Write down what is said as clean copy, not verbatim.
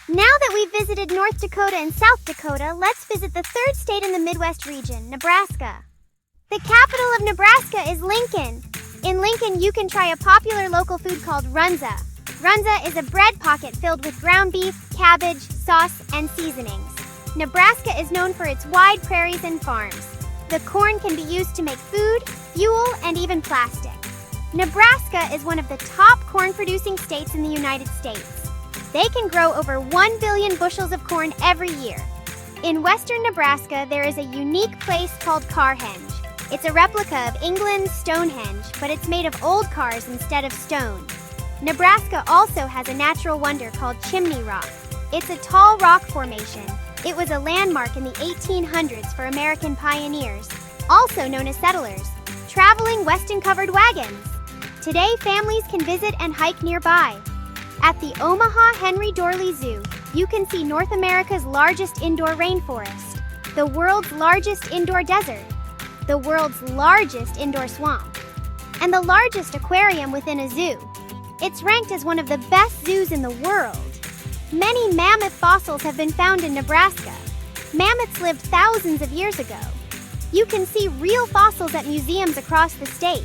Now that we've visited North Dakota and South Dakota, let's visit the third state in the Midwest region, Nebraska. The capital of Nebraska is Lincoln. In Lincoln, you can try a popular local food called runza. Runza is a bread pocket filled with ground beef, cabbage, sauce, and seasonings. Nebraska is known for its wide prairies and farms. The corn can be used to make food, fuel, and even plastic. Nebraska is one of the top corn-producing states in the United States. They can grow over 1 billion bushels of corn every year. In western Nebraska, there is a unique place called Carhenge. It's a replica of England's Stonehenge, but it's made of old cars instead of stone. Nebraska also has a natural wonder called Chimney Rock. It's a tall rock formation. It was a landmark in the 1800s for American pioneers, also known as settlers, traveling weston-covered wagons. Today, families can visit and hike nearby. At the Omaha Henry Dorley Zoo, you can see North America's largest indoor rainforest, the world's largest indoor desert, the world's largest indoor swamp, and the largest aquarium within a zoo. It's ranked as one of the best zoos in the world. Many mammoth fossils have been found in Nebraska. Mammoths lived thousands of years ago. You can see real fossils at museums across the state.